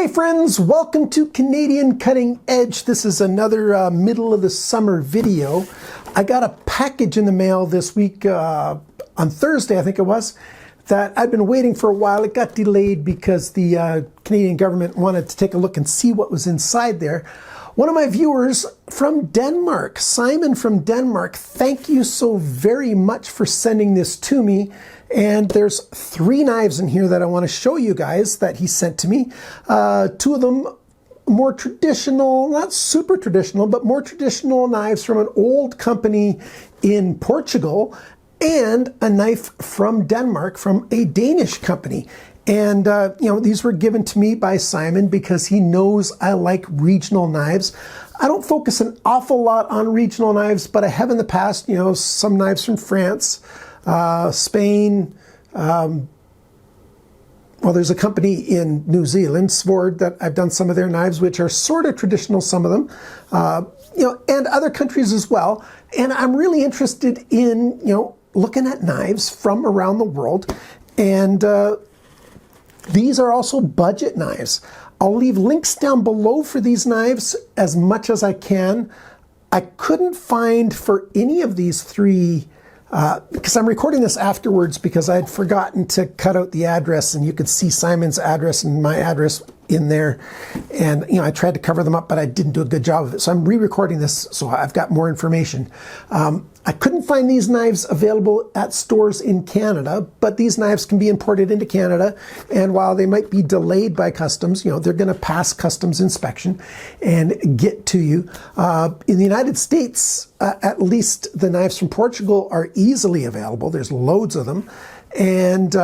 Hey friends, welcome to Canadian Cutting Edge. This is another middle of the summer video. I got a package in the mail this week on Thursday, I think it was, that I've been waiting for a while. It got delayed because the Canadian government wanted to take a look and see what was inside there. One of my viewers from Denmark, Simon from Denmark, thank you so very much for sending this to me. And there's 3 knives in here that I want to show you guys that he sent to me. 2 of them more traditional, not super traditional, but more traditional knives from an old company in Portugal, and a knife from Denmark from a Danish company. And, you know, these were given to me by Simon because he knows I like regional knives. I don't focus an awful lot on regional knives, but I have in the past, you know, some knives from France, Spain. Well, there's a company in New Zealand, Sword, that I've done some of their knives, which are sort of traditional, some of them, you know, and other countries as well. And I'm really interested in, you know, looking at knives from around the world. And, these are also budget knives. I'll leave links down below for these knives as much as I can. I couldn't find for any of these 3, because I'm recording this afterwards because I'd forgotten to cut out the address, and you could see Simon's address and my address in there. And, you know, I tried to cover them up, but I didn't do a good job of it. So I'm re-recording this so I've got more information. I couldn't find these knives available at stores in Canada, but these knives can be imported into Canada. And while they might be delayed by customs, you know, they're going to pass customs inspection and get to you. In the United States, at least the knives from Portugal are easily available. There's loads of them. And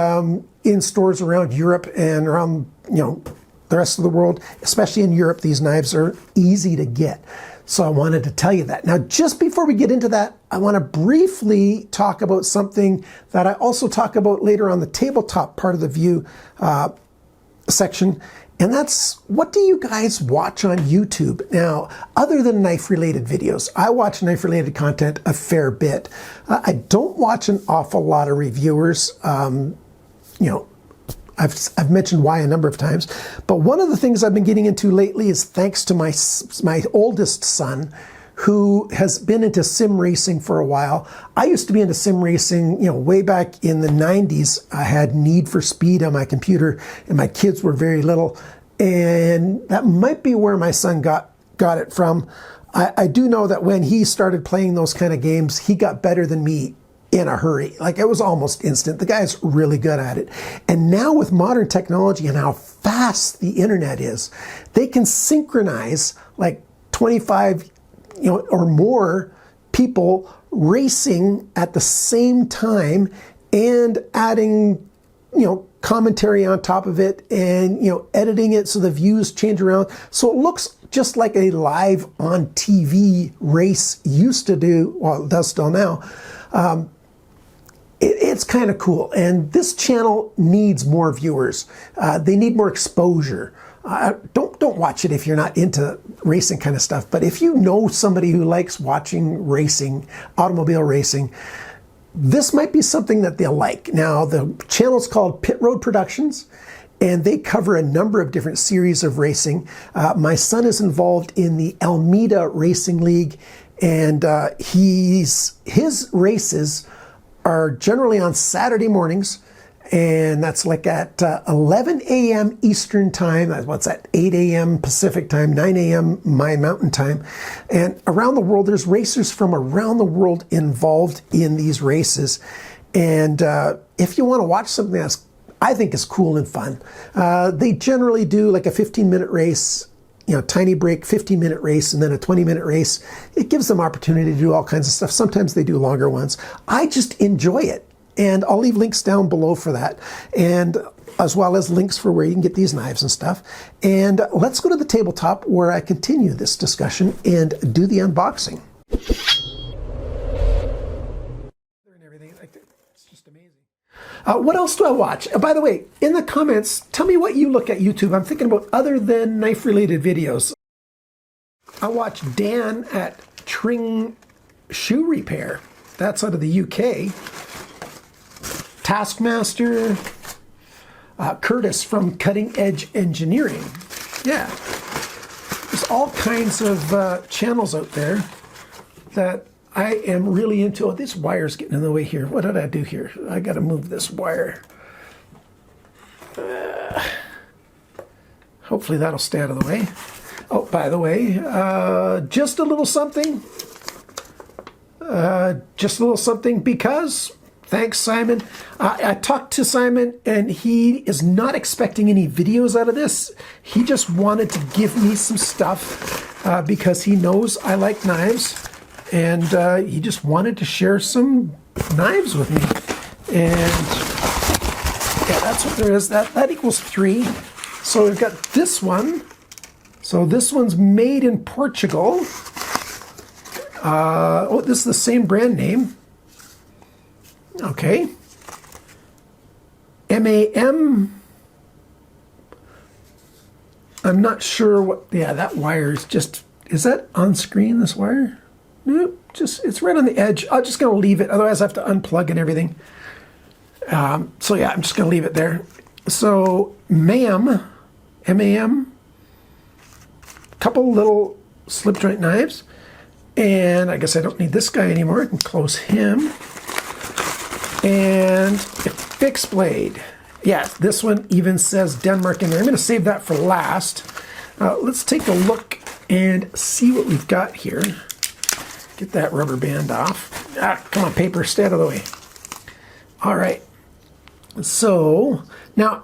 in stores around Europe and around, you know, the rest of the world, especially in Europe, these knives are easy to get. So I wanted to tell you that. Now, just before we get into that, I want to briefly talk about something that I also talk about later on the tabletop part of the view section. And that's, what do you guys watch on YouTube? Now, other than knife-related videos, I watch knife-related content a fair bit. I don't watch an awful lot of reviewers. You know, I've mentioned why a number of times, but one of the things I've been getting into lately is thanks to my oldest son, who has been into sim racing for a while. I used to be into sim racing, you know, way back in the 90s. I had Need for Speed on my computer, and my kids were very little, and that might be where my son got it from. I do know that when he started playing those kind of games, he got better than me in a hurry. Like, it was almost instant. The guy's really good at it. And now with modern technology and how fast the internet is, they can synchronize like 25, you know, or more people racing at the same time and adding, you know, commentary on top of it and, you know, editing it so the views change around. So it looks just like a live on TV race used to do, well, it does still now. It's kind of cool, and this channel needs more viewers. They need more exposure. Don't watch it if you're not into racing kind of stuff, but if you know somebody who likes watching racing, automobile racing, this might be something that they'll like. Now, the channel's called Pit Road Productions, and they cover a number of different series of racing. My son is involved in the Almeida Racing League, and his races are generally on Saturday mornings, and that's like at 11 a.m. Eastern time. What's that? 8 a.m. Pacific time, 9 a.m. my mountain time. And around the world, there's racers from around the world involved in these races. And if you want to watch something that's, I think, is cool and fun, they generally do like a 15-minute race, you know, tiny break, 15-minute race, and then a 20-minute race. It gives them opportunity to do all kinds of stuff. Sometimes they do longer ones. I just enjoy it. And I'll leave links down below for that, and as well as links for where you can get these knives and stuff. And let's go to the tabletop where I continue this discussion and do the unboxing. And everything like that. It's just amazing. What else do I watch? By the way, in the comments, tell me what you look at YouTube. I'm thinking about other than knife-related videos. I watch Dan at Tring Shoe Repair. That's out of the UK. Taskmaster, Curtis from Cutting Edge Engineering. Yeah, there's all kinds of channels out there that I am really into. Oh, this wire's getting in the way here. What did I do here? I got to move this wire. Hopefully that'll stay out of the way. Oh, by the way, just a little something. Just a little something because, thanks Simon. I talked to Simon and he is not expecting any videos out of this. He just wanted to give me some stuff because he knows I like knives. And he just wanted to share some knives with me. And yeah, that's what there is. That equals 3. So we've got this one. So this one's made in Portugal. Oh, this is the same brand name. Okay. MAM. I'm not sure what, yeah, that wire is just, is that on screen, this wire? Nope, just, it's right on the edge. I'm just going to leave it, otherwise I have to unplug and everything. So yeah, I'm just going to leave it there. So MAM, M-A-M, couple little slip joint knives. And I guess I don't need this guy anymore. I can close him. And a fixed blade. Yeah, this one even says Denmark in there. I'm going to save that for last. Let's take a look and see what we've got here. Get that rubber band off. Ah, come on, paper, stay out of the way. All right. So now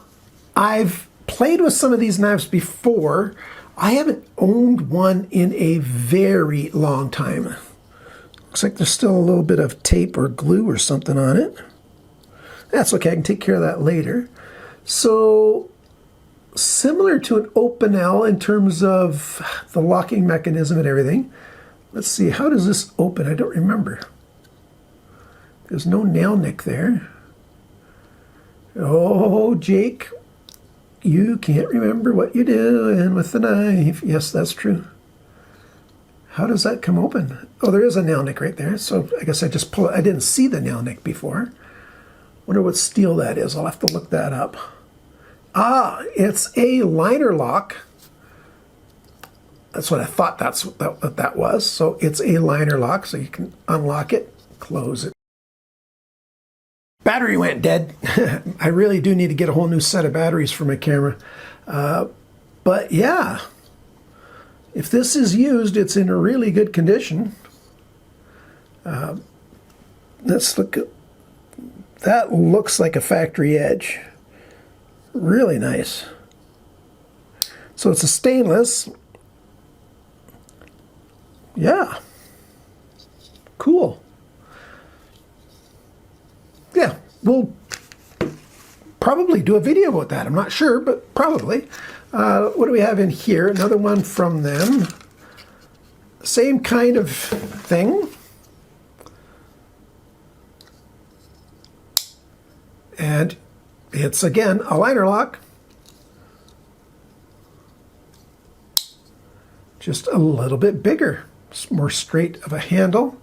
I've played with some of these knives before. I haven't owned one in a very long time. Looks like there's still a little bit of tape or glue or something on it. That's okay, I can take care of that later. So, similar to an Opinel in terms of the locking mechanism and everything. Let's see, how does this open? I don't remember. There's no nail nick there. Oh, Jake, you can't remember what you're doing with the knife. Yes, that's true. How does that come open? Oh, there is a nail nick right there. So I guess I just pull it. I didn't see the nail nick before. Wonder what steel that is. I'll have to look that up. Ah, it's a liner lock. That's what I thought what that was. So it's a liner lock, so you can unlock it, close it. Battery went dead. I really do need to get a whole new set of batteries for my camera. But yeah, if this is used, it's in a really good condition. Let's look at that. Looks like a factory edge. Really nice. So it's a stainless. Yeah. Cool. Yeah, we'll probably do a video about that. I'm not sure, but probably. What do we have in here? Another one from them. Same kind of thing. And it's, again, a liner lock. Just a little bit bigger. It's more straight of a handle.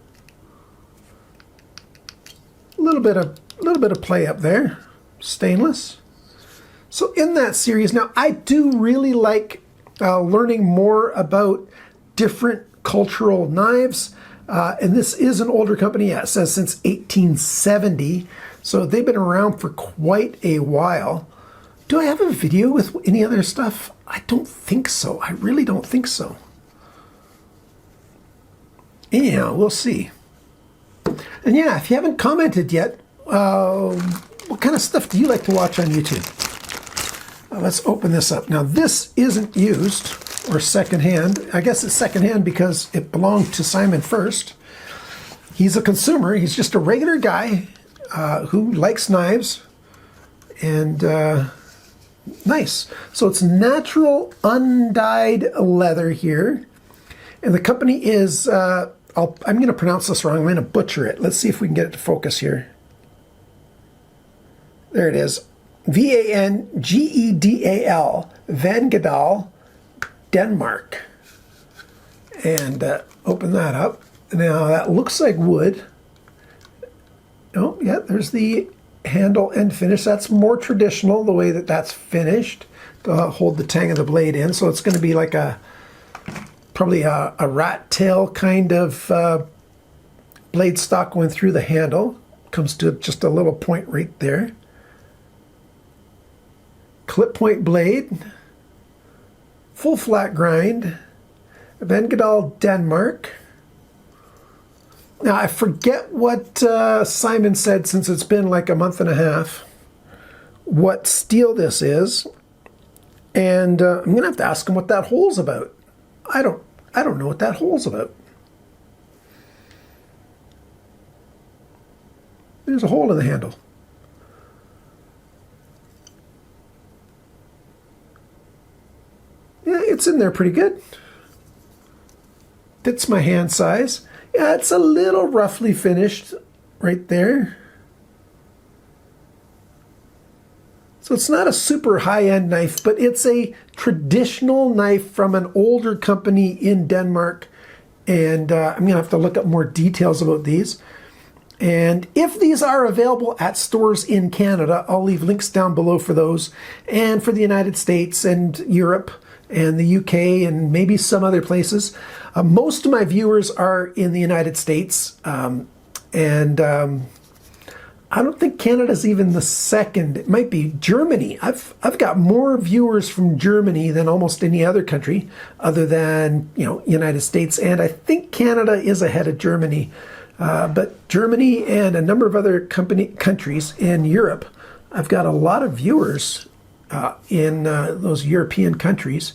A little bit of play up there. Stainless. So in that series, now I do really like learning more about different cultural knives. And this is an older company. Yeah, it says since 1870. So they've been around for quite a while. Do I have a video with any other stuff? I don't think so. I really don't think so. Anyhow, we'll see. And yeah, if you haven't commented yet, what kind of stuff do you like to watch on YouTube? Let's open this up. Now this isn't used or secondhand. I guess it's secondhand because it belonged to Simon first. He's a consumer. He's just a regular guy who likes knives. And nice. So it's natural undyed leather here. And the company is, I'm going to pronounce this wrong. I'm going to butcher it. Let's see if we can get it to focus here. There it is. Vangedal, Vandegal, Denmark. And open that up. Now that looks like wood. Oh, yeah, there's the handle and finish. That's more traditional, the way that that's finished. to hold the tang of the blade in. So it's going to be like probably a rat tail kind of blade stock going through the handle. Comes to just a little point right there. Clip point blade. Full flat grind. Vandegal, Denmark. Now I forget what Simon said, since it's been like a month and a half, what steel this is, and I'm gonna have to ask him what that hole's about. I don't know what that hole's about. There's a hole in the handle. Yeah, it's in there pretty good. Fits my hand size. Yeah, it's a little roughly finished right there. So it's not a super high-end knife, but it's a traditional knife from an older company in Denmark. And I'm going to have to look up more details about these. And if these are available at stores in Canada, I'll leave links down below for those. And for the United States and Europe and the UK and maybe some other places. Most of my viewers are in the United States. I don't think Canada's even the second. It might be Germany. I've got more viewers from Germany than almost any other country other than, United States. And I think Canada is ahead of Germany. But Germany and a number of other countries in Europe, I've got a lot of viewers in those European countries,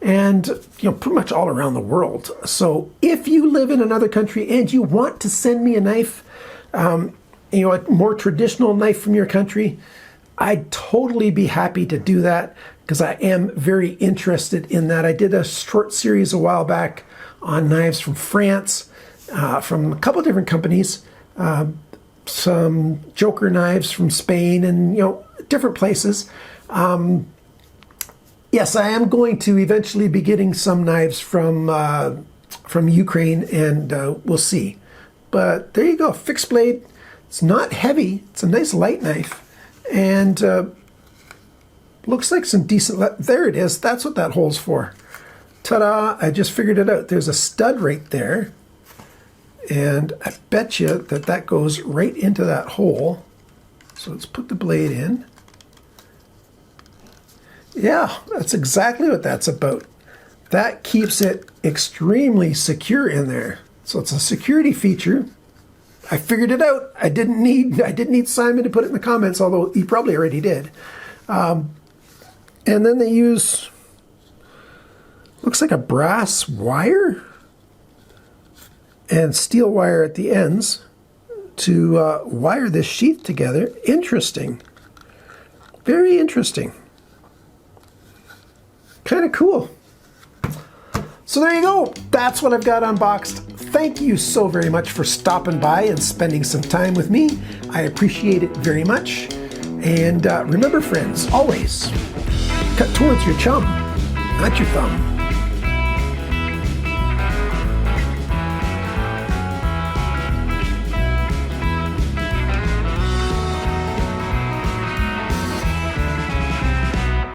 and pretty much all around the world. So if you live in another country and you want to send me a knife, a more traditional knife from your country, I'd totally be happy to do that, because I am very interested in that. I did a short series a while back on knives from France, from a couple of different companies, some Joker knives from Spain and different places. Yes, I am going to eventually be getting some knives from Ukraine, and we'll see. But there you go, fixed blade. It's not heavy. It's a nice light knife, and looks like some decent. There it is. That's what that hole's for. Ta-da! I just figured it out. There's a stud right there. And I bet you that goes right into that hole. So let's put the blade in. Yeah, that's exactly what that's about. That keeps it extremely secure in there. So it's a security feature. I figured it out. I didn't need Simon to put it in the comments, although he probably already did. And then they use, looks like a brass wire and steel wire at the ends to wire this sheath together. Interesting. Very interesting. Kind of cool. So there you go. That's what I've got unboxed. Thank you so very much for stopping by and spending some time with me. I appreciate it very much. And remember, friends, always cut towards your chum, not your thumb.